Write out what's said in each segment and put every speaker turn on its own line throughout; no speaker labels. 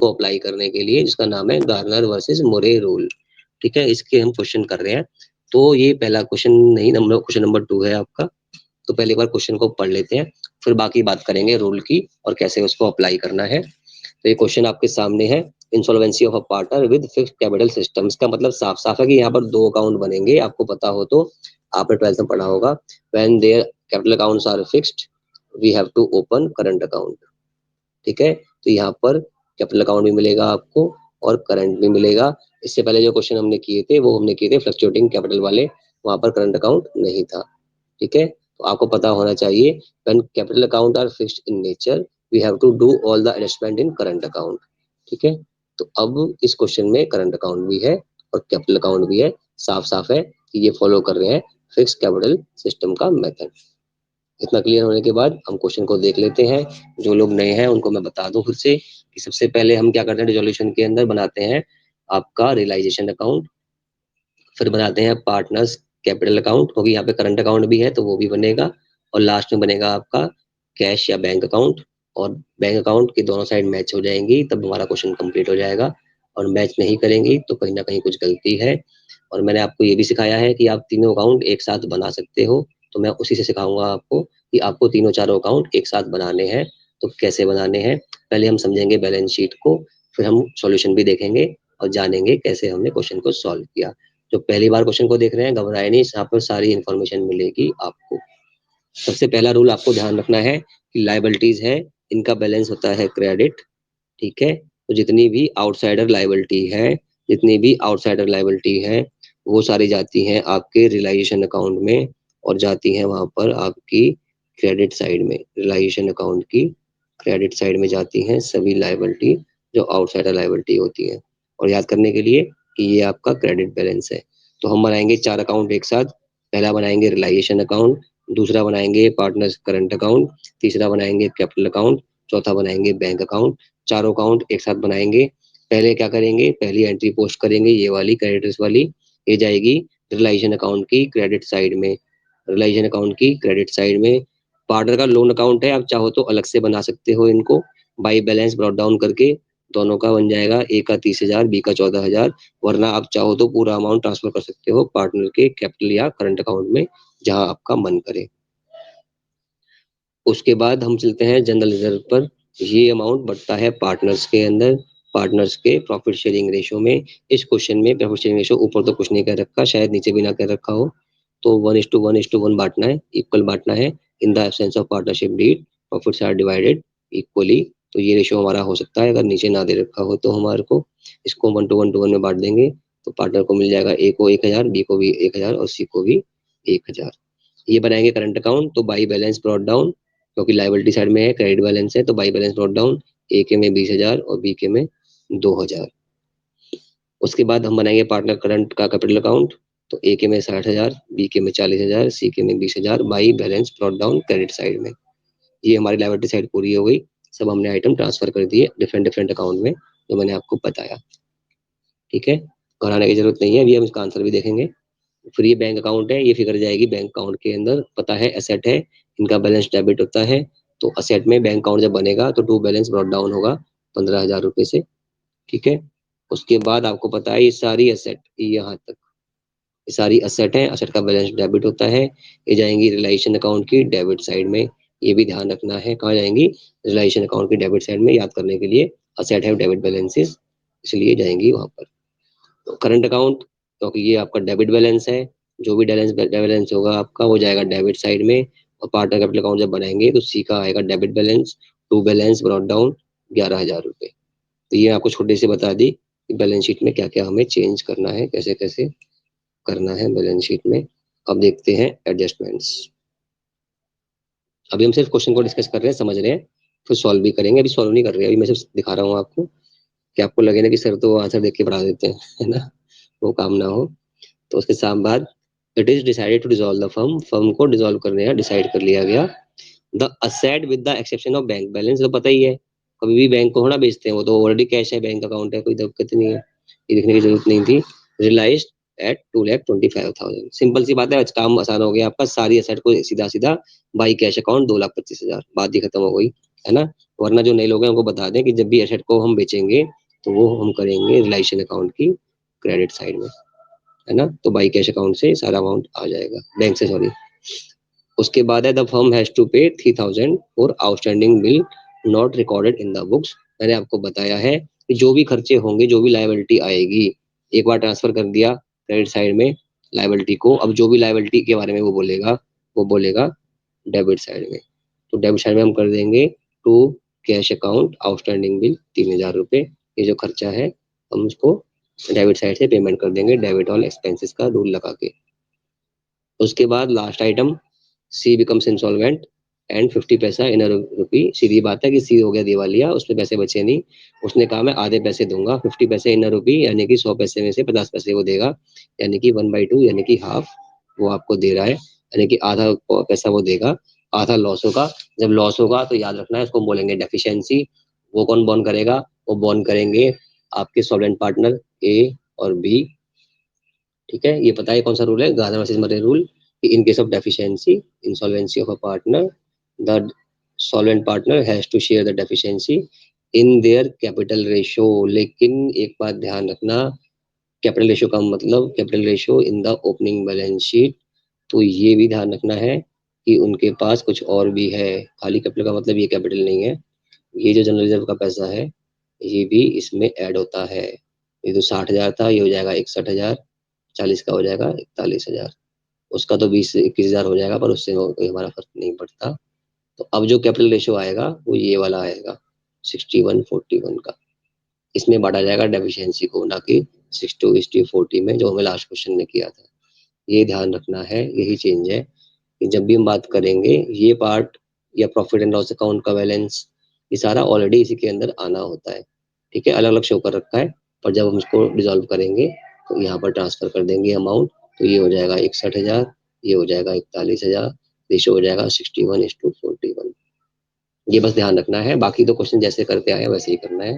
को अप्लाई करने के लिए, जिसका नाम है गार्नर वर्सेस मोरे रूल। ठीक है, इसके हम क्वेश्चन कर रहे हैं। तो ये पहला क्वेश्चन नहीं, क्वेश्चन नंबर 2 है आपका। तो पहले एक बार क्वेश्चन को पढ़ लेते हैं, फिर बाकी बात करेंगे रूल की और कैसे उसको अप्लाई करना है। तो ये क्वेश्चन आपके सामने है, insolvency of a partner with fixed capital system. इसका मतलब साफ साफ है कि यहाँ पर 2 अकाउंट बनेंगे, आपको पता हो तो, आपने 12th में पढ़ा होगा। When there capital accounts are fixed we have to open current account. ठीक है, तो यहाँ पर कैपिटल अकाउंट भी मिलेगा आपको और करंट भी मिलेगा। इससे पहले जो क्वेश्चन हमने किए थे वो हमने किए थे फ्लक्चुएटिंग कैपिटल वाले, वहां पर करंट अकाउंट नहीं था। ठीक है, तो आपको पता होना चाहिए when capital account are fixed in nature we have to do all the adjustment in current account. ठीक है, तो अब इस क्वेश्चन में करंट अकाउंट भी है और कैपिटल अकाउंट भी है। साफ साफ है कि ये फॉलो कर रहे हैं फिक्स कैपिटल सिस्टम का मेथड। इतना क्लियर होने के बाद हम क्वेश्चन को देख लेते हैं। जो लोग नए हैं उनको मैं बता दूं फिर से कि सबसे पहले हम क्या करते हैं, रिजोल्यूशन के अंदर बनाते हैं आपका रियलाइजेशन अकाउंट, फिर बनाते हैं पार्टनर्स कैपिटल अकाउंट, क्योंकि यहाँ पे करंट अकाउंट भी है तो वो भी बनेगा, और लास्ट में बनेगा आपका कैश या बैंक अकाउंट। और बैंक अकाउंट की दोनों साइड मैच हो जाएंगी तब हमारा क्वेश्चन कंप्लीट हो जाएगा, और मैच नहीं करेंगी तो कहीं ना कहीं कुछ गलती है। और मैंने आपको ये भी सिखाया है कि आप तीनों अकाउंट एक साथ बना सकते हो, तो मैं उसी से सिखाऊंगा आपको कि आपको तीनों चारों अकाउंट एक साथ बनाने हैं। तो कैसे बनाने हैं, पहले हम समझेंगे बैलेंस शीट को, फिर हम सॉल्यूशन भी देखेंगे और जानेंगे कैसे हमने क्वेश्चन को सॉल्व किया। जो पहली बार क्वेश्चन को देख रहे हैं घबराए नहीं, यहाँ पर सारी इंफॉर्मेशन मिलेगी आपको। सबसे पहला रूल आपको ध्यान रखना है कि लायबिलिटीज है, इनका बैलेंस होता है क्रेडिट। ठीक है, तो जितनी भी आउटसाइडर लायबिलिटी है, जितनी भी आउटसाइडर लायबिलिटी है वो सारी जाती हैं आपके रियलाइजेशन अकाउंट में, और जाती हैं वहां पर आपकी क्रेडिट साइड में। रियलाइजेशन अकाउंट की क्रेडिट साइड में जाती हैं सभी लायबिलिटी जो आउटसाइडर लायबिलिटी होती है। और याद करने के लिए कि ये आपका क्रेडिट बैलेंस है। तो हम बनाएंगे 4 अकाउंट एक साथ। पहला बनाएंगे रियलाइजेशन अकाउंट, दूसरा बनाएंगे पार्टनर्स करंट अकाउंट, तीसरा बनाएंगे कैपिटल अकाउंट, चौथा बनाएंगे बैंक अकाउंट। चारों अकाउंट एक साथ बनाएंगे। पहले क्या करेंगे, पहली एंट्री पोस्ट करेंगे ये वाली क्रेडिटर्स वाली, ये जाएगी रियलाइजेशन अकाउंट की क्रेडिट साइड में। रियलाइजेशन अकाउंट की क्रेडिट साइड में पार्टनर का लोन अकाउंट है, आप चाहो तो अलग से बना सकते हो इनको, बाई बैलेंस ब्रॉट डाउन करके दोनों का बन जाएगा, ए का 30,000 बी का 14,000। वरना आप चाहो तो पूरा अमाउंट ट्रांसफर कर सकते हो पार्टनर के कैपिटल या करंट अकाउंट में, जहां आपका मन करे। उसके बाद हम चलते हैं जनरल रिजर्व पर। ये अमाउंट बढ़ता है पार्टनर्स के अंदर, पार्टनर्स के प्रॉफिट शेयरिंग रेशो में। इस क्वेश्चन में प्रॉफिट शेयरिंग रेशो ऊपर तो कुछ नहीं कर रखा, शायद नीचे भी ना कर रखा हो। तो 1:1:1 बांटना है, इक्वल बांटना है। In the absence of partnership deed profits are divided equally. तो ये रेशो हमारा हो सकता है, अगर नीचे ना दे रखा हो तो हमारे को इसको 1:1:1 में बांट देंगे। तो पार्टनर को मिल जाएगा, ए को 1,000, बी को भी 1,000 और सी को भी 1,000। ये बनाएंगे करंट अकाउंट, तो बाई बैलेंस ब्रॉट डाउन, क्योंकि लायबिलिटी साइड में है, क्रेडिट बैलेंस है, तो बाई बैलेंस ब्रॉट डाउन, ए के में 20,000 और बी के में 2,000। उसके बाद हम बनाएंगे पार्टनर करंट का कैपिटल अकाउंट, तो ए के में 60,000, बी के में 40,000, सी के में 20,000, by balance brought down credit side में। ये हमारी लायबिलिटी साइड पूरी हो गई। सब हमने आइटम ट्रांसफर कर दिए डिफरेंट डिफरेंट अकाउंट में, जो मैंने आपको बताया। ठीक है, घबराने की जरूरत नहीं है, अभी हम इसका आंसर भी देखेंगे। फिर ये बैंक अकाउंट है, ये फिगर जाएगी बैंक अकाउंट के अंदर। पता है एसेट है, इनका बैलेंस डेबिट होता है, तो असेट में बैंक अकाउंट जब बनेगा तो टू बैलेंस ब्रॉट डाउन होगा 15,000 रुपये से। ठीक है, उसके बाद आपको पता है ये सारी असेट, यहाँ तक ये सारी असेट है, असेट का बैलेंस डेबिट होता है, ये जाएंगी रियलाइजेशन अकाउंट की डेबिट साइड में। ये भी ध्यान रखना है, कहाँ जाएंगी, रियलाइजेशन अकाउंट की डेबिट साइड में। याद करने के लिए असेट है डेबिट बैलेंसेस, इसलिए जाएंगी वहां पर। तो करंट अकाउंट, क्योंकि ये आपका डेबिट बैलेंस है, जो भी बैलेंस होगा आपका वो जाएगा डेबिट साइड में। और पार्टनर कैपिटल अकाउंट जब बनाएंगे तो सी का आएगा debit balance, to balance brought down 11,000 रुपये। तो ये आपको छोटे से बता दी कि बैलेंस शीट में क्या क्या हमें चेंज करना है, कैसे कैसे करना है बैलेंस शीट में। अब देखते हैं एडजस्टमेंट्स। अभी हम सिर्फ क्वेश्चन को डिस्कस कर रहे हैं, समझ रहे हैं, फिर सॉल्व भी करेंगे। अभी सॉल्व नहीं कर रहे हैं, अभी मैं सिर्फ दिखा रहा हूँ आपको, कि आपको लगे ना कि सर तो आंसर देख के पढ़ा देते हैं, है ना, वो काम ना हो। तो उसके साथ बाद it is decided to dissolve the firm, firm को डिसॉल्व करने का डिसाइड कर लिया गया। The asset with the exception of bank balance, तो पता ही है कभी भी बैंक को थोड़ा बेचते हैं, वो तो ऑलरेडी कैश है, बैंक अकाउंट है, कोई दिक्कत नहीं है, ये देखने की जरूरत नहीं थी। रियलाइज एट 2,25,000, सिंपल सी बात है, आज काम आसान हो गया आपका। सारी असेट को सीधा सीधा बाई कैश अकाउंट 2,25,000, बात ही खत्म हो गई, है ना। वरना जो नए लोग हैं उनको बता दें कि जब भी एसेट को हम बेचेंगे तो वो हम करेंगे रिलायशन अकाउंट की क्रेडिट साइड में, है ना। तो बाई कैश अकाउंट से सारा अमाउंट आ जाएगा, बैंक से, सॉरी। उसके बाद है द फर्म हैज टू पे 3000 for outstanding bill not recorded in the books. मैंने आपको बताया है कि जो भी खर्चे होंगे, जो भी लायबिलिटी आएगी, एक बार ट्रांसफर कर दिया क्रेडिट साइड में लायबिलिटी को, अब जो भी लायबिलिटी के बारे में वो बोलेगा डेबिट साइड में। तो डेबिट साइड में हम कर देंगे to cash account outstanding bill 3000 रुपये, ये जो खर्चा है हम उसको डेबिट साइड से पेमेंट कर देंगे, डेबिट ऑल एक्सपेंसेस का रूल लगा के। उसके बाद last item, C becomes insolvent and 50 paisa इन रुपी। सीधी बात है कि सी हो गया दिवालिया, उसमें पैसे बचे नहीं, उसने कहा मैं आधे पैसे दूंगा, 50 पैसे इन रुपी, यानी कि 100 पैसे में से 50 पैसे वो देगा, यानी कि 1/2, यानी कि हाफ वो आपको दे रहा है, यानी कि आधा पैसा वो देगा, आधा लॉस होगा। जब लॉस होगा तो याद रखना है, उसको बोलेंगे डेफिशिएंसी। वो कौन बॉन्ड करेगा? वो बॉन्ड करेंगे आपके सॉल्वेंट पार्टनर ए और बी, ठीक है। ये पता है कौन सा रूल है, गार्नर वर्सेस मरे रूल, कि in case of deficiency insolvency of a partner, the solvent partner has to share the deficiency in their capital ratio. लेकिन एक बात ध्यान रखना, कैपिटल रेशियो का मतलब capital ratio in the opening balance sheet. तो ये भी ध्यान रखना है कि उनके पास कुछ और भी है, खाली कैपिटल का मतलब ये कैपिटल नहीं है। ये जो जनरल रिजर्व का पैसा है ये भी इसमें ऐड होता है। ये तो 60,000 था, ये हो जाएगा 61,000, 40 का हो जाएगा 41,000, उसका तो 20 से 21,000 हो जाएगा, पर उससे कोई हमारा फर्क नहीं पड़ता। तो अब जो कैपिटल रेशियो आएगा वो ये वाला आएगा 61:41 का, इसमें बांटा जाएगा डेफिशिएंसी को, ना कि 60:40 में जो हमें लास्ट क्वेश्चन में किया था। ये ध्यान रखना है, यही चेंज है कि जब भी हम बात करेंगे ये पार्ट या प्रॉफिट एंड लॉस अकाउंट का बैलेंस, ये सारा ऑलरेडी इसी के अंदर आना होता है, ठीक है। अलग अलग शो कर रखा है, पर जब हम इसको डिजोल्व करेंगे तो यहाँ पर ट्रांसफर कर देंगे अमाउंट, तो ये हो जाएगा 61,000, ये हो जाएगा 41,000, रेशो हो जाएगा 61:41। ये बस ध्यान रखना है, बाकी तो क्वेश्चन जैसे करते आए वैसे ही करना है।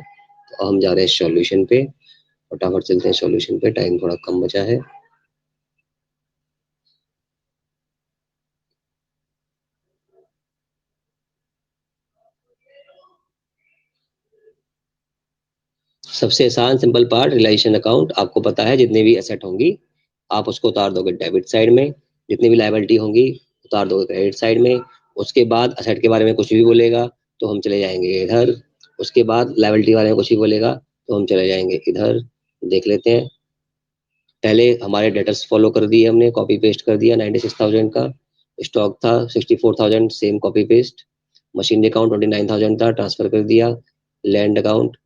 तो हम जा रहे हैं सॉल्यूशन पे, फटाफट चलते हैं सॉल्यूशन पे, टाइम थोड़ा कम बचा है। सबसे आसान सिंपल पार्ट रिलाइजेशन अकाउंट, आपको पता है जितने भी एसेट होंगी आप उसको उतार दोगे डेबिट साइड में, जितनी भी लायबिलिटी होंगी उतार दोगे क्रेडिट साइड में। उसके बाद एसेट के बारे में कुछ भी बोलेगा तो हम चले जाएंगे इधर, उसके बाद लायबिलिटी के बारे में कुछ भी बोलेगा तो हम चले जाएंगे इधर। देख लेते हैं, पहले हमारे डेटर्स फॉलो कर दिए हमने, कॉपी पेस्ट कर दिया, 96,000 का स्टॉक था, 64,000 same copy paste, machinery account 29,000 था, ट्रांसफर कर दिया, लैंड अकाउंट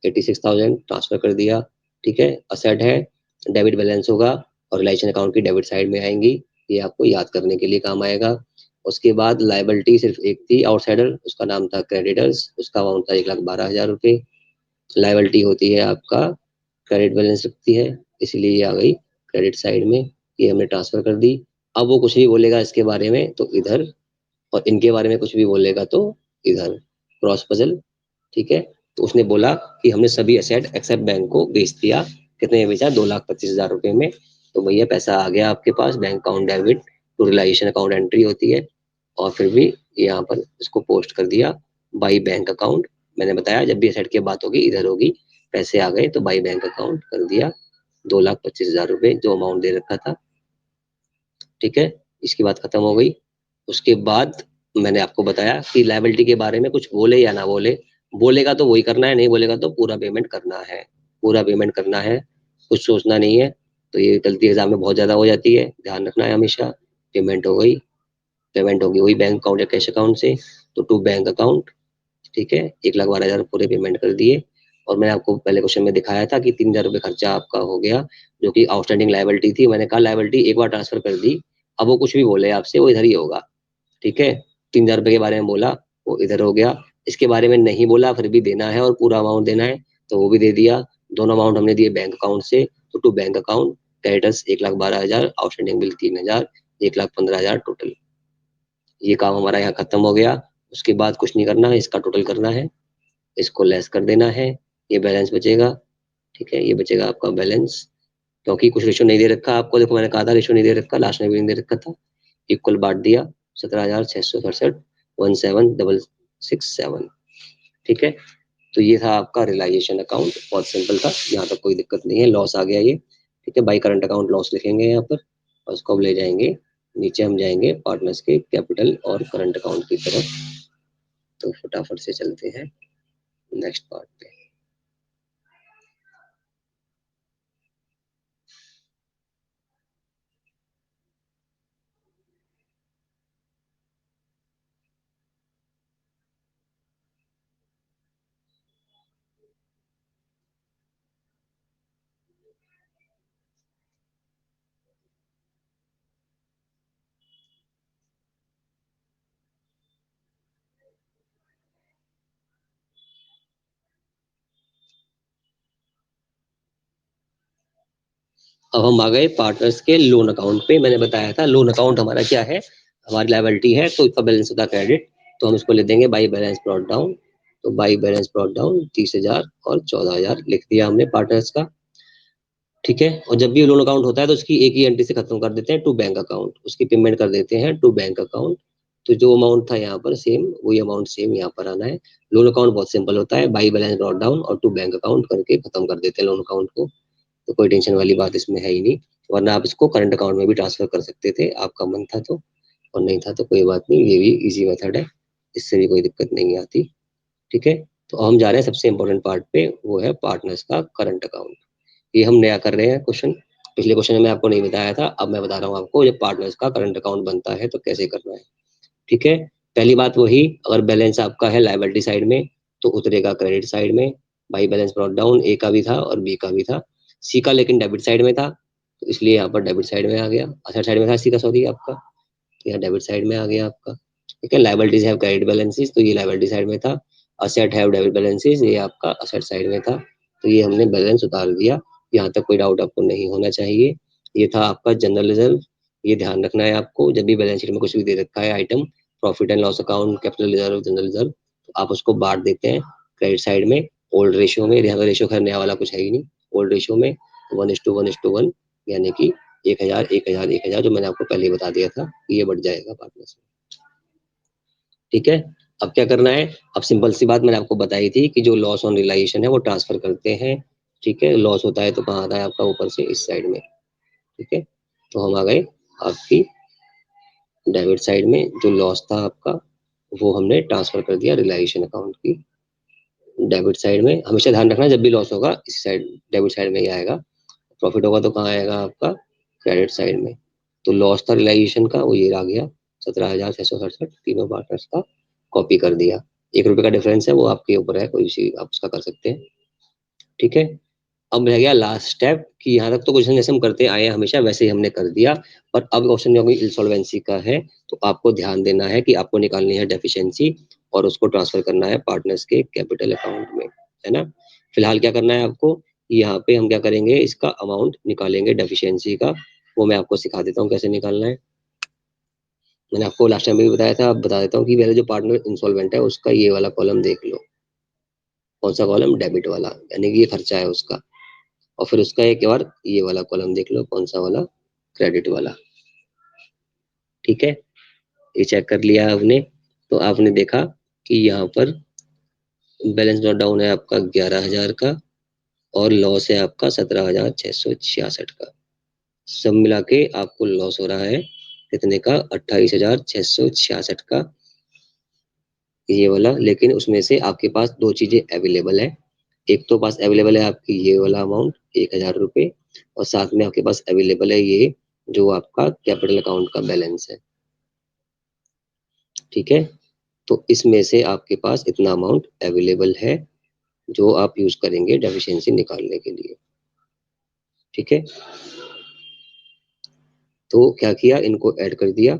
86,000 ट्रांसफर कर दिया, ठीक है। असेट है, डेबिट बैलेंस होगा और रिलेशन अकाउंट की डेबिट साइड में आएंगी, ये आपको याद करने के लिए काम आएगा। उसके बाद लाइबिलिटी सिर्फ एक थी आउटसाइडर, उसका नाम था क्रेडिटर्स, उसका अमाउंट था 1,12,000 रुपये। लाइबिलिटी होती है आपका क्रेडिट बैलेंस रखती है, इसलिए ये आ गई क्रेडिट साइड में, ये हमने ट्रांसफर कर दी। अब वो कुछ भी बोलेगा इसके बारे में तो इधर, और इनके बारे में कुछ भी बोलेगा तो इधर, क्रॉस पजल, ठीक है। तो उसने बोला कि हमने सभी एसेट एक्सेप्ट बैंक को बेच दिया, कितने में बेचा? 2,25,000 रुपये में। तो भैया पैसा आ गया आपके पास, bank account debit to realisation account entry होती है, और फिर भी यहाँ पर इसको पोस्ट कर दिया बाई बैंक अकाउंट। मैंने बताया जब भी एसेट की बात होगी इधर होगी, पैसे आ गए तो बाई बैंक अकाउंट कर दिया 2,25,000 रुपये जो अमाउंट दे रखा था, ठीक है। इसकी बात खत्म हो गई। उसके बाद मैंने आपको बताया कि लायबिलिटी के बारे में कुछ बोले या ना बोले, बोलेगा तो वही करना है, नहीं बोलेगा तो पूरा पेमेंट करना है, पूरा पेमेंट करना है, कुछ सोचना नहीं है। तो ये गलती एग्जाम में बहुत ज्यादा हो जाती है, ध्यान रखना है हमेशा। पेमेंट हो गई, पेमेंट होगी वही बैंक अकाउंट या कैश अकाउंट से, तो टू बैंक अकाउंट, ठीक है। 1,12,000 पूरे पेमेंट कर दिए। और मैंने आपको पहले क्वेश्चन में दिखाया था कि 3,000 रुपये खर्चा आपका हो गया, जो कि आउटस्टैंडिंग लायबिलिटी थी। मैंने कहा लायबिलिटी एक बार ट्रांसफर कर दी, अब वो कुछ भी बोले आपसे वो इधर ही होगा, ठीक है। 3,000 रुपये के बारे में बोला वो इधर हो गया, इसके बारे में नहीं बोला फिर भी देना है और पूरा अमाउंट देना है तो वो भी दे दिया। दोनों अमाउंट हमने दिए बैंक अकाउंट से, तो to bank account creditors 1,12,000, outstanding bill 3,000, 1,15,000 total. ये काम हमारा यहाँ खत्म हो गया। उसके बाद कुछ नहीं करना है, इसका टोटल करना है, इसको लेस कर देना है, ये बैलेंस बचेगा, ठीक है। ये बचेगा आपका बैलेंस, क्योंकि कुछ रेशो नहीं दे रखा आपको, देखो मैंने कहा था रेशो नहीं दे रखा, लास्ट में भी नहीं दे रखा था। इक्वल बांट दिया 17,667, 17,667, ठीक है, तो ये था आपका रियलाइजेशन अकाउंट, बहुत सिंपल था, यहाँ तक कोई दिक्कत नहीं है। लॉस आ गया ये, ठीक है, बाई करंट अकाउंट लॉस लिखेंगे यहाँ पर और उसको अब ले जाएंगे नीचे, हम जाएंगे पार्टनर्स के कैपिटल और करंट अकाउंट की तरफ। तो फटाफट से चलते हैं नेक्स्ट पार्ट पे। अब हम आ गए पार्टनर्स के लोन अकाउंट पे। मैंने बताया था लोन अकाउंट हमारा क्या है, हमारी लायबिलिटी है, तो इसका बैलेंस होता है क्रेडिट, तो हम इसको ले देंगे बाई बैलेंस ब्रॉट डाउन। तो बाई बैलेंस ब्रॉट डाउन 30,000 और 14,000 लिख दिया हमने पार्टनर्स का, ठीक है। और जब भी लोन अकाउंट होता है तो उसकी एक ही एंट्री से खत्म कर देते हैं टू बैंक अकाउंट, उसकी पेमेंट कर देते हैं टू बैंक अकाउंट। तो जो अमाउंट था यहाँ पर सेम, वही अमाउंट सेम यहाँ पर आना है। लोन अकाउंट बहुत सिंपल होता है, बाई बैलेंस ब्रॉट डाउन और टू बैंक अकाउंट करके खत्म कर देते हैं लोन अकाउंट को, तो कोई टेंशन वाली बात इसमें है ही नहीं। वरना आप इसको करंट अकाउंट में भी ट्रांसफर कर सकते थे, आपका मन था तो, और नहीं था तो कोई बात नहीं, ये भी इजी मेथड है, इससे भी कोई दिक्कत नहीं आती, ठीक है। तो हम जा रहे हैं सबसे इंपॉर्टेंट पार्ट पे, वो है पार्टनर्स का करंट अकाउंट। ये हम नया कर रहे हैं क्वेश्चन, पिछले क्वेश्चन में मैं आपको नहीं बताया था, अब मैं बता रहा हूँ आपको, जब पार्टनर्स का करंट अकाउंट बनता है तो कैसे करना है, ठीक है। पहली बात वही, अगर बैलेंस आपका है लायबिलिटी साइड में तो उतरेगा क्रेडिट साइड में, बाई बैलेंस ब्रॉट डाउन ए का भी था और बी का भी था, सी का लेकिन डेबिट साइड में था, तो इसलिए यहाँ पर डेबिट साइड में आ गया, असेट साइड में था सी का, सॉरी आपका, तो यहाँ डेबिट साइड में आ गया आपका, ठीक है। लायबिलिटीज हैव क्रेडिट बैलेंसेस, तो ये लायबिलिटी साइड में था, असेट हैव डेबिट बैलेंसेस, ये आपका असेट साइड में था, तो ये हमने बैलेंस उतार दिया। यहाँ तक कोई डाउट आपको नहीं होना चाहिए। ये था आपका जनरल रिजर्व, ये ध्यान रखना है आपको, जब भी बैलेंस शीट में कुछ भी दे रखा है item, profit and loss account, capital reserve, general reserve, तो आप उसको बांट देते हैं क्रेडिट साइड में ओल्ड रेशियो में, यहाँ का रेशियो खैर नया वाला कुछ है ही नहीं, ओल्ड रेशियो में 1:1:1, यानी कि 1,000 1,000 1,000, जो मैंने आपको पहले ही बता दिया था, ये बढ़ जाएगा पार्टनर से, ठीक है। अब क्या करना है, अब सिंपल सी बात मैंने आपको बताई थी कि जो लॉस ऑन रियलाइजेशन है वो ट्रांसफर करते हैं, ठीक है। लॉस होता है तो कहाँ आता है आपका, ऊपर से इस साइड में, ठीक है। तो हम आ गए आपकी डेबिट साइड में, जो लॉस था आपका वो हमने ट्रांसफर कर दिया रियलाइजेशन अकाउंट की डेबिट साइड में। हमेशा ध्यान रखना जब भी लॉस होगा इस साइड डेबिट साइड में ही आएगा, प्रॉफिट होगा तो कहाँ आएगा आपका, क्रेडिट साइड में। तो लॉस था रियलाइजेशन का, वो ये आ गया 17,667, तीनों पार्टनर्स का कॉपी कर दिया। 1 रुपए का डिफरेंस है, वो आपके ऊपर है, कोई सी आप उसका कर सकते हैं, ठीक है। अब रह गया लास्ट स्टेप कि यहाँ तक तो क्वेश्चन जैसे हम करते आए हैं हमेशा वैसे ही हमने कर दिया, पर अब क्वेश्चन जो इंसॉल्वेंसी का है, तो आपको ध्यान देना है कि आपको निकालनी है डेफिशिएंसी और उसको ट्रांसफर करना है पार्टनर्स के कैपिटल अकाउंट में, है ना। फिलहाल क्या करना है आपको, यहाँ पे हम क्या करेंगे, इसका अमाउंट निकालेंगे डेफिशिएंसी का, वो मैं आपको सिखा देता हूँ कैसे निकालना है। मैंने आपको लास्ट टाइम भी बताया था, अब बता देता हूँ कि पहले जो पार्टनर इंसॉल्वेंट है उसका ये वाला कॉलम देख लो, कौन सा कॉलम, डेबिट वाला, यानी कि ये खर्चा है उसका, और फिर उसका एक बार ये वाला कॉलम देख लो, कौन सा वाला, क्रेडिट वाला, ठीक है। ये चेक कर लिया आपने, तो आपने देखा कि यहाँ पर बैलेंस नोट डाउन है आपका 11,000 का और लॉस है आपका 17,666 का, सब मिला के आपको लॉस हो रहा है कितने का, 28,666 का, ये वाला। लेकिन उसमें से आपके पास दो चीजें अवेलेबल है, एक तो पास अवेलेबल है आपकी ये वाला अमाउंट 1,000 रुपये, और साथ में आपके पास अवेलेबल है ये जो आपका कैपिटल अकाउंट का बैलेंस है, ठीक है। तो इसमें से आपके पास इतना अमाउंट अवेलेबल है जो आप यूज करेंगे डेफिशिएंसी निकालने के लिए, ठीक है। तो क्या किया, इनको ऐड कर दिया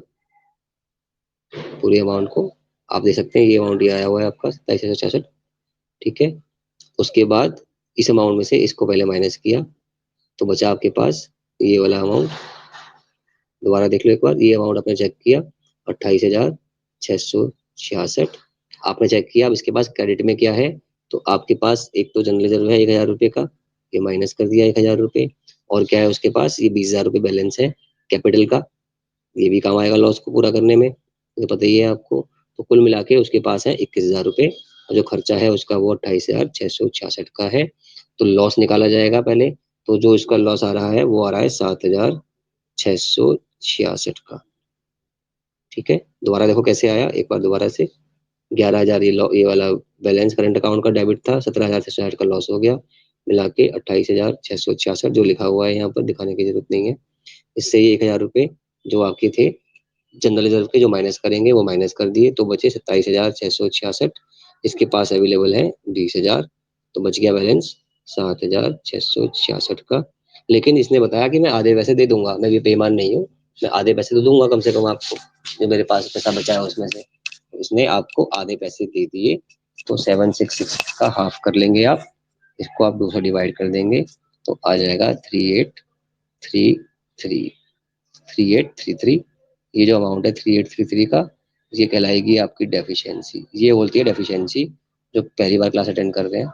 पूरे अमाउंट को, आप देख सकते हैं ये अमाउंट ये आया हुआ है आपका 27,666, ठीक है। उसके बाद इस अमाउंट में से इसको पहले माइनस किया, तो बचा आपके पास ये वाला अमाउंट, दोबारा देख लो एक बार, ये अमाउंट आपने चेक किया 28,666 आपने चेक किया। अब इसके पास क्रेडिट में क्या है, तो आपके पास एक तो जनरल रिजर्व है 1,000 रुपये का, ये माइनस कर दिया 1,000 रुपये, और क्या है उसके पास, ये 20,000 रुपये बैलेंस है कैपिटल का, ये भी काम आएगा लॉस को पूरा करने में, तो पता ही है आपको। तो कुल मिला के उसके पास है 21,000 रुपये और जो खर्चा है उसका वो 28,666 का है। तो लॉस निकाला जाएगा पहले, तो जो इसका लॉस आ रहा है वो आ रहा है 7,666 का। ठीक है, दोबारा देखो कैसे आया, एक बार दोबारा से। 11,000 ये वाला बैलेंस करंट अकाउंट का डेबिट था, 17,660 का लॉस हो गया, मिला के 28,666 जो लिखा हुआ है यहाँ पर, दिखाने की जरूरत नहीं है। इससे ये 1,000 रुपये जो आपके थे जनरल रिजर्व के, जो माइनस करेंगे वो माइनस कर दिए, तो बचे 27,666। इसके पास अवेलेबल है 20,000, तो बच गया बैलेंस 7,666 का। लेकिन इसने बताया कि मैं आधे पैसे दे दूंगा, मैं भी बेईमान नहीं हूँ, मैं आधे पैसे तो दूंगा कम से कम आपको, जो मेरे पास पैसा बचा है उसमें से। इसने आपको आधे पैसे दे दिए, तो 766 का हाफ कर लेंगे आप, इसको आप 2 से डिवाइड कर देंगे, तो आ जाएगा 3833, 3833। ये जो अमाउंट है 3833 का, ये कहलाएगी आपकी डेफिशिएंसी। ये बोलती है डेफिशिएंसी, जो पहली बार क्लास अटेंड कर रहे हैं,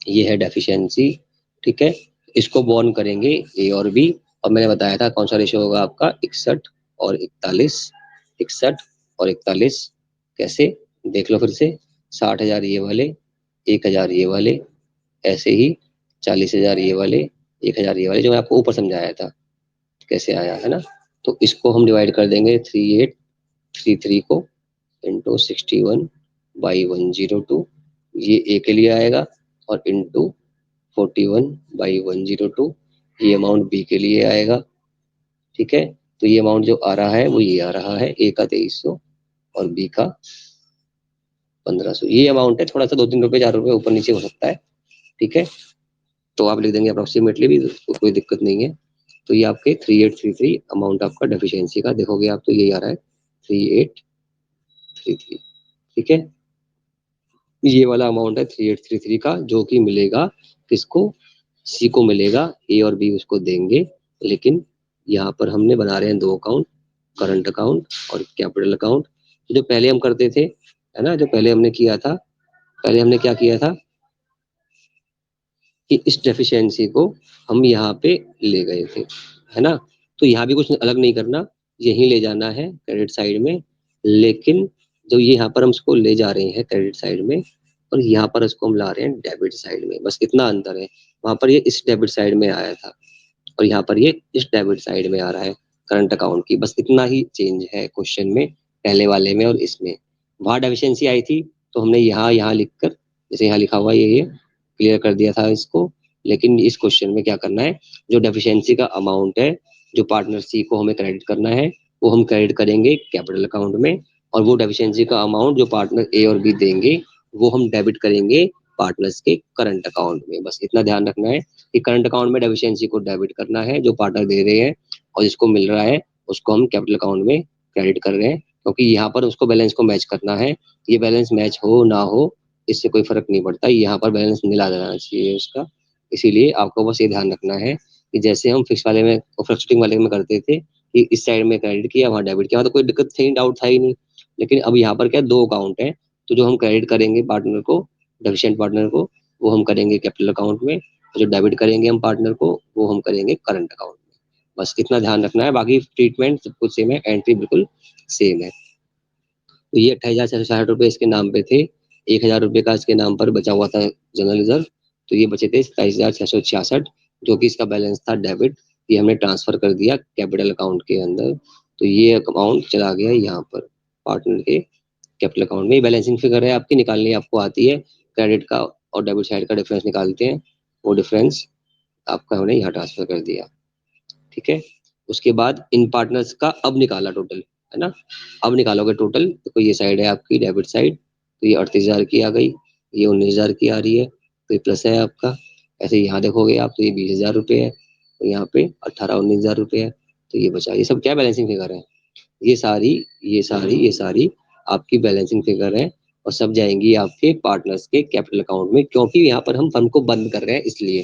ये है डेफिशिएंसी। ठीक है, इसको बॉर्न करेंगे ए और बी, और मैंने बताया था कौन सा रेशियो होगा आपका, 61 और 41, 61 और 41। कैसे, देख लो फिर से, 60,000 ये वाले, 1,000 ये वाले, ऐसे ही 40,000 ये वाले, 1,000 ये वाले, जो मैं आपको ऊपर समझाया था कैसे आया है ना। तो इसको हम डिवाइड कर देंगे 3833 को इंटू 61/102, ये ए के लिए आएगा, और इंटू 41/102, ये अमाउंट बी के लिए आएगा। ठीक है, तो ये अमाउंट जो आ रहा है वो ये आ रहा है, ए का 2300 और बी का 1500। ये अमाउंट है, थोड़ा सा 2-3 रुपए 4 रुपए ऊपर नीचे हो सकता है। ठीक है, तो आप लिख देंगे अप्रोक्सीमेटली भी, तो कोई दिक्कत नहीं है। तो ये आपके 3833 अमाउंट आपका डेफिशिएंसी का, देखोगे आप तो यही आ रहा है 3833। ठीक है, ये वाला अमाउंट है 3833 का, जो कि मिलेगा किसको, सी को मिलेगा, ए और बी उसको देंगे। लेकिन यहाँ पर हमने बना रहे हैं 2 अकाउंट, करंट अकाउंट और कैपिटल अकाउंट। जो पहले हम करते थे, है ना, जो पहले हमने किया था, पहले हमने क्या किया था कि इस डेफिशिएंसी को हम यहाँ पे ले गए थे, है ना। तो यहाँ भी कुछ अलग नहीं करना, यहीं ले जाना है क्रेडिट साइड में। लेकिन जो ये यहाँ पर हम इसको ले जा रहे हैं क्रेडिट साइड में, और यहाँ पर इसको हम ला रहे हैं डेबिट साइड में, बस इतना अंतर है। वहां पर ये इस डेबिट साइड में आया था, और यहाँ पर ये इस डेबिट साइड में आ रहा है करंट अकाउंट की, बस इतना ही चेंज है क्वेश्चन में, पहले वाले में और इसमें। वहां डेफिशिएंसी आई थी, तो हमने यहाँ यहाँ लिखकर, जैसे यहाँ लिखा हुआ ये क्लियर कर दिया था इसको। लेकिन इस क्वेश्चन में क्या करना है, जो डेफिशिएंसी का अमाउंट है, जो पार्टनर सी को हमें क्रेडिट करना है, वो हम क्रेडिट करेंगे कैपिटल अकाउंट में, और वो डेफिशिएंसी का अमाउंट जो पार्टनर ए और बी देंगे, वो हम डेबिट करेंगे पार्टनर्स के करंट अकाउंट में। बस इतना ध्यान रखना है कि करंट अकाउंट में डेफिशिएंसी को डेबिट करना है, जो पार्टनर दे रहे हैं, और जिसको मिल रहा है उसको हम कैपिटल अकाउंट में क्रेडिट कर रहे हैं, क्योंकि यहाँ पर उसको बैलेंस को मैच करना है। ये बैलेंस मैच हो ना हो इससे कोई फर्क नहीं पड़ता, यहाँ पर बैलेंस मिला जाना चाहिए उसका। इसीलिए आपको बस ये ध्यान रखना है कि जैसे हम फिक्स वाले में और फ्लक्चुएटिंग वाले में करते थे कि इस साइड में क्रेडिट किया वहाँ डेबिट किया, तो कोई दिक्कत थी, डाउट था ही नहीं। लेकिन अब यहाँ पर क्या 2 अकाउंट है, तो जो हम क्रेडिट करेंगे पार्टनर को, डेफिशिएंट पार्टनर को, वो हम करेंगे कैपिटल अकाउंट में, जो डेबिट करेंगे हम पार्टनर को, वो हम करेंगे करंट अकाउंट में। बस इतना ध्यान रखना है, बाकी ट्रीटमेंट सब कुछ सेम है, एंट्री बिल्कुल सेम है। तो ये 28,660 रुपये इसके नाम पे थे, 1,000 रुपये का इसके नाम पर बचा हुआ था जनरल रिजर्व, तो ये बचे थे 27,666, जो कि इसका बैलेंस था डेबिट, ये हमने ट्रांसफर कर दिया कैपिटल अकाउंट के अंदर। तो ये अकाउंट चला गया यहाँ पर पार्टनर के कैपिटल अकाउंट में। बैलेंसिंग फिगर है आपकी, निकालनी आपको आती है, क्रेडिट का और डेबिट साइड का डिफरेंस निकालते हैं, वो डिफरेंस आपका हमने यहाँ ट्रांसफर कर दिया। ठीक है, उसके बाद इन पार्टनर्स का अब निकाला टोटल, है ना। अब निकालोगे टोटल, तो ये साइड है आपकी डेबिट साइड, तो ये 38,000 की आ गई, ये 19,000 की आ रही है, तो ये प्लस है आपका। ऐसे यहाँ देखोगे आप, तो ये 20,000 रुपये है, तो यहाँ पे 18-19,000 रुपये है, तो ये बचा। ये सब क्या बैलेंसिंग फिगर है, ये सारी ये सारी आपकी बैलेंसिंग फिगर है, और सब जाएंगी आपके पार्टनर्स के कैपिटल अकाउंट में, क्योंकि यहाँ पर हम फर्म को बंद कर रहे हैं इसलिए।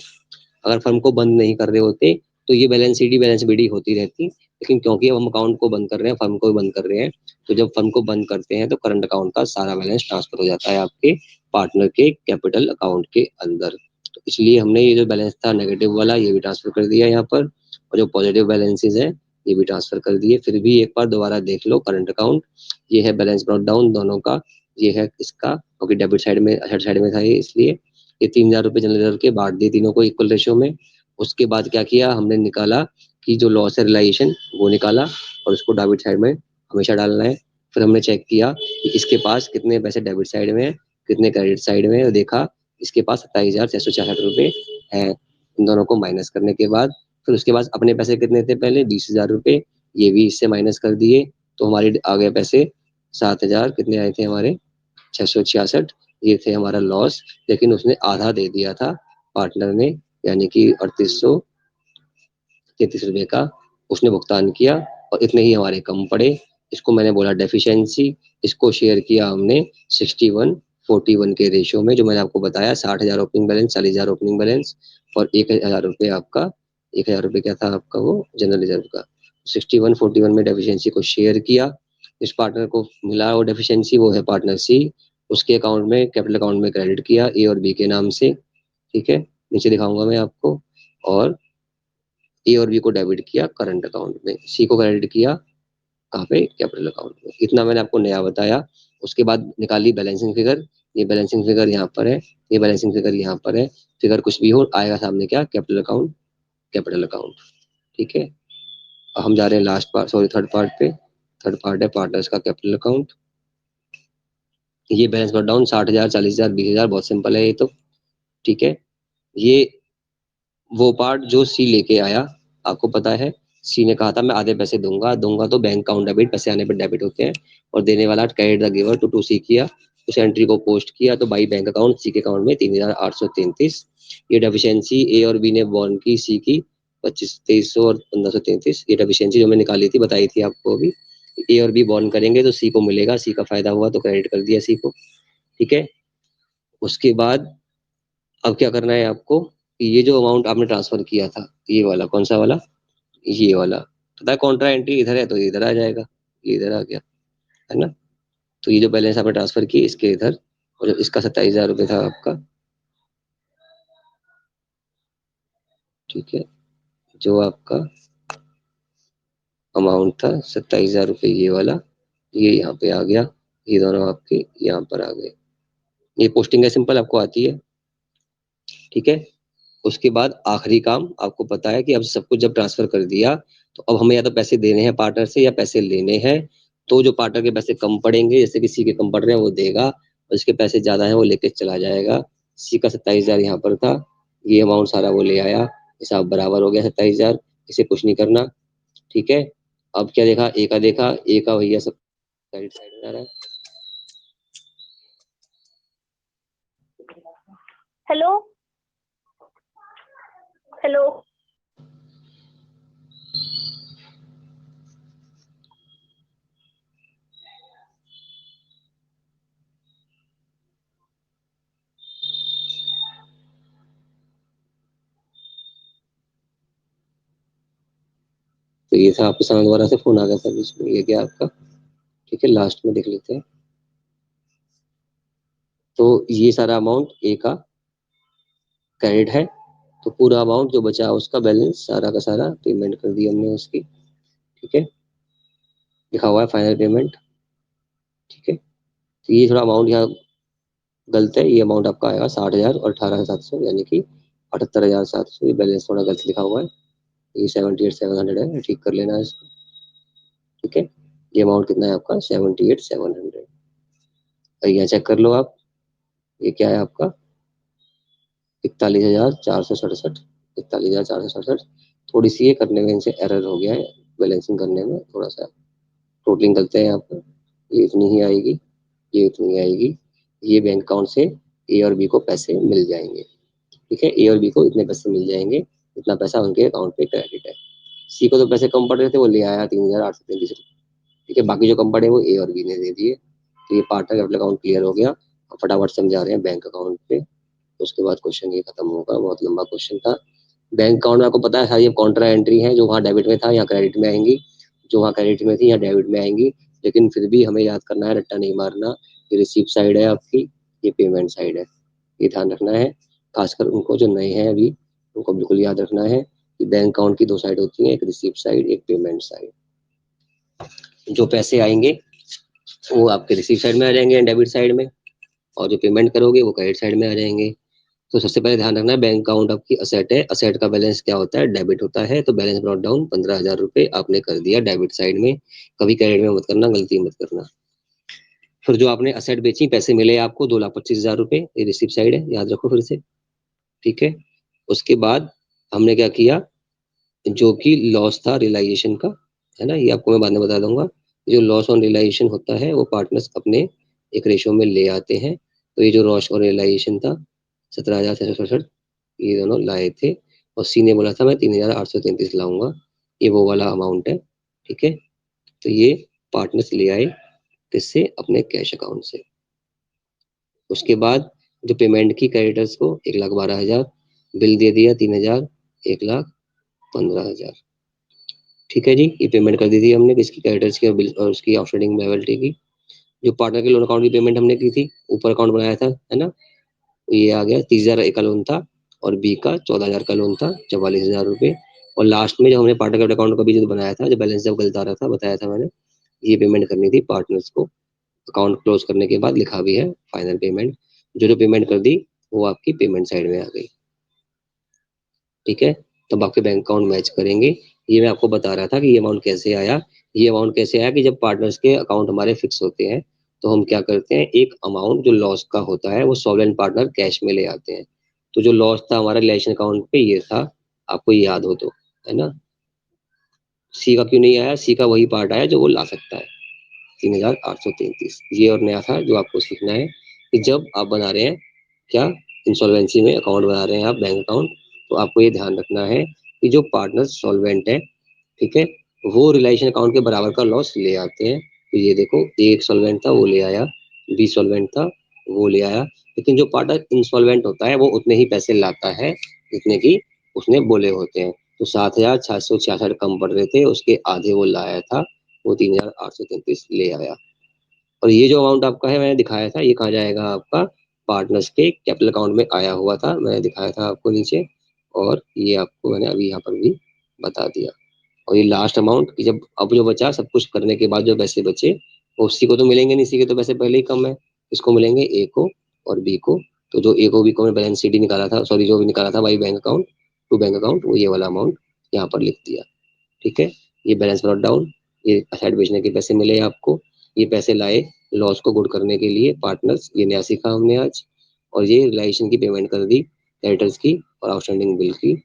अगर फर्म को बंद नहीं कर रहे होते तो ये बैलेंस सीडी बैलेंस बीडी होती रहती, लेकिन क्योंकि अब हम अकाउंट को बंद कर रहे हैं, फर्म को बंद कर रहे हैं, तो जब फर्म को बंद करते हैं तो करंट अकाउंट का सारा बैलेंस ट्रांसफर हो जाता है आपके पार्टनर के कैपिटल अकाउंट के अंदर। तो इसलिए हमने ये जो बैलेंस था नेगेटिव वाला, ये भी ट्रांसफर कर दिया यहाँ पर, और जो पॉजिटिव बैलेंसेज है ये भी ट्रांसफर कर दिए। फिर भी एक बार दोबारा देख लो करंट अकाउंट, ये है बैलेंस ब्रॉट डाउन दोनों का, ये है इसका, क्योंकि डेबिट साइड में हेड साइड में था ये 3000 रुपये जनरल रिजर्व के बांट दिए तीनों को इक्वल रेशियो में। उसके बाद क्या किया हमने, निकाला कि जो लॉस है रिलाइजेशन वो निकाला और उसको डेबिट साइड में हमेशा डालना है। फिर हमने चेक किया कि इसके पास कितने पैसे डेबिट साइड में है, कितने क्रेडिट साइड में है, और देखा इसके पास 27,666 रुपये है। इन दोनों को माइनस करने के बाद फिर उसके बाद अपने पैसे कितने थे, पहले 20,000 रुपये, ये भी इससे माइनस कर दिए, तो हमारे आ गए पैसे 7,000, कितने आए थे हमारे 666, ये थे हमारा लॉस। लेकिन उसने आधा दे दिया था पार्टनर ने, यानी कि 3833 रुपये का उसने भुगतान किया, और इतने ही हमारे कम पड़े। इसको मैंने बोला डेफिशिएंसी। इसको शेयर किया हमने 61-41 के रेशियो में, जो मैंने आपको बताया, 60,000 ओपनिंग बैलेंस, 40,000 ओपनिंग बैलेंस और 1,000 रुपये आपका, 1,000 रुपये क्या था आपका वो जनरल रिजर्व का। 61-41 में डेफिशिएंसी को शेयर किया, इस पार्टनर को मिला वो डेफिशिएंसी, वो है पार्टनर सी, उसके अकाउंट में कैपिटल अकाउंट में क्रेडिट किया ए और बी के नाम से। ठीक है, नीचे दिखाऊंगा मैं आपको। और ए और बी को डेबिट किया करंट अकाउंट में, सी को क्रेडिट किया कहाँ पे, कैपिटल अकाउंट में। इतना मैंने आपको नया बताया। उसके बाद निकाली बैलेंसिंग फिगर, ये बैलेंसिंग फिगर यहाँ पर है, ये बैलेंसिंग फिगर यहाँ पर है। फिगर कुछ भी हो आएगा सामने क्या, कैपिटल अकाउंट, कैपिटल अकाउंट। ठीक है, अब हम जा रहे हैं last part, sorry third part पे। थर्ड पार्ट है पार्टनर्स का कैपिटल अकाउंट। ये बैलेंस नोट डाउन, 60,000, 40,000, 20,000, बहुत सिंपल है ये तो। ठीक है, ये वो पार्ट जो सी लेके आया, आपको पता है सी ने कहा था मैं आधे पैसे दूंगा दूंगा, तो बैंक अकाउंट डेबिट, पैसे आने पर डेबिट होते हैं, और देने वाला क्रेडिट द गिवर टू सी किया, उस एंट्री को पोस्ट किया, तो बाई बैंक अकाउंट सी के अकाउंट में 3,833। ये डेफिशिएंसी ए और बी ने बॉर्न की सी की 25,2300 और 1,533। ये डेफिशिएंसी जो मैं निकाली थी, बताई थी आपको अभी। ए और बी बॉर्न करेंगे तो सी को मिलेगा, सी का फायदा हुआ तो क्रेडिट कर दिया सी को। ठीक है, उसके बाद अब क्या करना है आपको, ये जो अमाउंट आपने ट्रांसफर किया था, ये वाला कौन सा वाला, ये वाला, पता है कॉन्ट्रा एंट्री इधर है तो इधर आ जाएगा, ये इधर आ गया, है ना। तो ये जो बैलेंस आपने ट्रांसफर की इसके इधर, और जो इसका 27,000 रुपये था आपका, ठीक है, जो आपका अमाउंट था 27,000 रुपये, ये वाला, ये यहाँ पे आ गया, ये दोनों आपके यहाँ पर आ गए। ये पोस्टिंग है, सिंपल आपको आती है। ठीक है, उसके बाद आखिरी काम, आपको पता है कि अब सब कुछ जब ट्रांसफर कर दिया, तो अब हमें या तो पैसे देने हैं पार्टनर से या पैसे लेने हैं। तो जो पार्टनर के पैसे कम पड़ेंगे, जैसे किसी के कम पड़ रहे हैं वो देगा, और जिसके पैसे ज्यादा हैं वो लेके चला जाएगा। सी का 27,000 यहाँ पर था, ये अमाउंट सारा वो ले आया, हिसाब बराबर हो गया 27,000, इसे कुछ नहीं करना। ठीक है, अब क्या देखा, ए का देखा, ए का भैया सब क्रेडिट साइड में आ रहा है।
हेलो हेलो,
तो ये था आपके सामने, दोबारा से फोन आ गया था बीच में, ये क्या आपका। ठीक है, लास्ट में देख लेते हैं। तो ये सारा अमाउंट ए का क्रेडिट है, तो पूरा अमाउंट जो बचा उसका बैलेंस सारा का सारा पेमेंट कर दी हमने उसकी। ठीक है, लिखा हुआ है फाइनल पेमेंट। ठीक है, तो ये थोड़ा अमाउंट यहाँ गलत है, ये अमाउंट आपका आएगा 60,000 और 18,700, यानी कि 78,700। ये बैलेंस थोड़ा गलत लिखा हुआ है, ये 78,700 है, ठीक कर लेना है इसको। ठीक है, ये अमाउंट कितना है आपका 78,700। यहाँ चेक कर लो आप, ये क्या है आपका 41,467, 41,467। थोड़ी सी ये करने में इनसे एरर हो गया है, बैलेंसिंग करने में थोड़ा सा टोटलिंग करते हैं यहाँ पर। ये इतनी ही आएगी, ये इतनी ही आएगी। ये बैंक अकाउंट से ए और बी को पैसे मिल जाएंगे। ठीक है, ए और बी को इतने पैसे मिल जाएंगे, इतना पैसा उनके अकाउंट पे क्रेडिट है। सी को तो पैसे कम पड़ रहे थे, वो ले आया 3,833। ठीक है, बाकी जो कम पड़े वो ए और बी ने दे दिए। तो ये पार्टनर कैपिटल अकाउंट क्लियर हो गया। अब फटाफट समझा रहे हैं बैंक अकाउंट पे, उसके बाद क्वेश्चन ये खत्म होगा। बहुत लंबा क्वेश्चन था। बैंक अकाउंट में आपको पता है सारी कॉन्ट्रा एंट्री है, जो वहाँ डेबिट में था यहाँ क्रेडिट में आएंगी, जो वहाँ क्रेडिट में थी यहाँ डेबिट में आएंगी। लेकिन फिर भी हमें याद करना है, रट्टा नहीं मारना। ये रिसीप्ट साइड है आपकी, ये पेमेंट साइड है, ये ध्यान रखना है। खासकर उनको जो नए हैं अभी, उनको बिल्कुल याद रखना है कि बैंक अकाउंट की दो साइड होती है, एक रिसीप्ट साइड, एक पेमेंट साइड। जो पैसे आएंगे वो आपके रिसीव साइड में आ जाएंगे, डेबिट साइड में, और जो पेमेंट करोगे वो क्रेडिट साइड में आ जाएंगे। तो सबसे पहले ध्यान रखना है, बैंक अकाउंट आपकी असेट है, असेट का बैलेंस क्या होता है, डेबिट होता है। तो बैलेंस ब्रॉट डाउन 15,000 रुपये आपने कर दिया डेबिट साइड में, कभी क्रेडिट में मत करना, गलती मत करना। फिर जो आपने असेट बेची, पैसे मिले आपको 2,25,000 रुपये, ये रिसिप्ट साइड है, याद रखो फिर से, ठीक है। उसके बाद हमने क्या किया, जो कि लॉस था रियलाइजेशन का, है ना, ये आपको मैं बाद में बता दूंगा। जो लॉस ऑन रियलाइजेशन होता है वो पार्टनर्स अपने एक रेशो में ले आते हैं। तो ये जो लॉस ऑन रियलाइजेशन था 17,667, ये दोनों लाए थे, और सी ने बोला था मैं 3,833 लाऊंगा, ये वो वाला अमाउंट है, ठीक है। तो ये पार्टनर्स ले आए किससे, अपने कैश अकाउंट से। उसके बाद जो पेमेंट की क्रेडिटर्स को 1,12,000, बिल दे दिया 3,000, 1,15,000, ठीक है जी। ये पेमेंट कर दी थी हमने किसकी, क्रेडिटर्स की और बिल और उसकी आउटस्टैंडिंग लायबिलिटी की। जो पार्टनर के लोन अकाउंट की पेमेंट हमने की थी, ऊपर अकाउंट बनाया था, है ना, ये आ गया 30,000 एक का लोन था, और बी का 14,000 का लोन था, 44,000 रुपये। और लास्ट में जब हमने पार्टनर के अकाउंट का भी जो बनाया था, जो बैलेंस जब गलत आ रहा था, बताया था मैंने, ये पेमेंट करनी थी पार्टनर्स को। अकाउंट क्लोज करने के बाद लिखा भी है फाइनल पेमेंट, जो जो पेमेंट कर दी वो आपकी पेमेंट साइड में आ गई, ठीक है। तब आपके बैंक अकाउंट मैच करेंगे। ये मैं आपको बता रहा था कि ये अमाउंट कैसे आया। ये अमाउंट कैसे आया कि जब पार्टनर्स के अकाउंट हमारे फिक्स होते हैं, तो हम क्या करते हैं, एक अमाउंट जो लॉस का होता है वो सॉल्वेंट पार्टनर कैश में ले आते हैं। तो जो लॉस था हमारा रिलेशन अकाउंट पे ये था, आपको याद हो तो, है ना। सी का क्यों नहीं आया, सी का वही पार्ट आया जो वो ला सकता है, 3,833। ये और नया था जो आपको सीखना है कि जब आप बना रहे हैं क्या, इंसॉल्वेंसी में अकाउंट बना रहे हैं आप बैंक अकाउंट, तो आपको ये ध्यान रखना है कि जो पार्टनर सॉल्वेंट है, ठीक है, वो रिलेशन अकाउंट के बराबर का लॉस ले आते हैं। तो ये देखो, एक सॉल्वेंट था वो ले आया, बी सॉल्वेंट था वो ले आया, लेकिन जो पार्टनर इंसॉल्वेंट होता है वो उतने ही पैसे लाता है जितने की उसने बोले होते हैं। तो 7,666 कम पड़ रहे थे, उसके आधे वो लाया था, वो 3,833 ले आया। और ये जो अमाउंट आपका है मैंने दिखाया था, ये कहाँ जाएगा आपका, पार्टनर्स के कैपिटल अकाउंट में आया हुआ था, मैंने दिखाया था आपको नीचे, और ये आपको मैंने अभी यहाँ पर भी बता दिया। और ये लास्ट अमाउंट कि जब अब जो बचा सब कुछ करने के बाद जो पैसे बचे, वो उसी को तो मिलेंगे नहीं, इसी के तो पैसे पहले ही कम है, इसको मिलेंगे ए को और बी को। तो जो ए को बी को मैं बैलेंस शीट ही निकाला था, सॉरी जो भी निकाला था by bank account to bank account, वो ये वाला अमाउंट यहाँ पर लिख दिया, ठीक है। ये बैलेंस ब्रॉट डाउन, ये असेट बेचने के पैसे मिले आपको, ये पैसे लाए लॉस को गुड करने के लिए पार्टनर्स, ये नया सीखा हमने आज। और ये रिलायशन की पेमेंट कर दी, क्रेडिटर्स की और आउटस्टैंडिंग बिल की।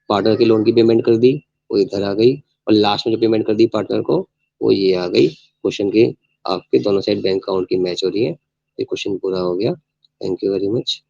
पार्टनर के लोन की पेमेंट कर दी, वो इधर आ गई। और लास्ट में जो पेमेंट कर दी पार्टनर को, वो ये आ गई। क्वेश्चन के आपके दोनों साइड बैंक अकाउंट की मैच हो रही है। ये क्वेश्चन पूरा हो गया। Thank you very much.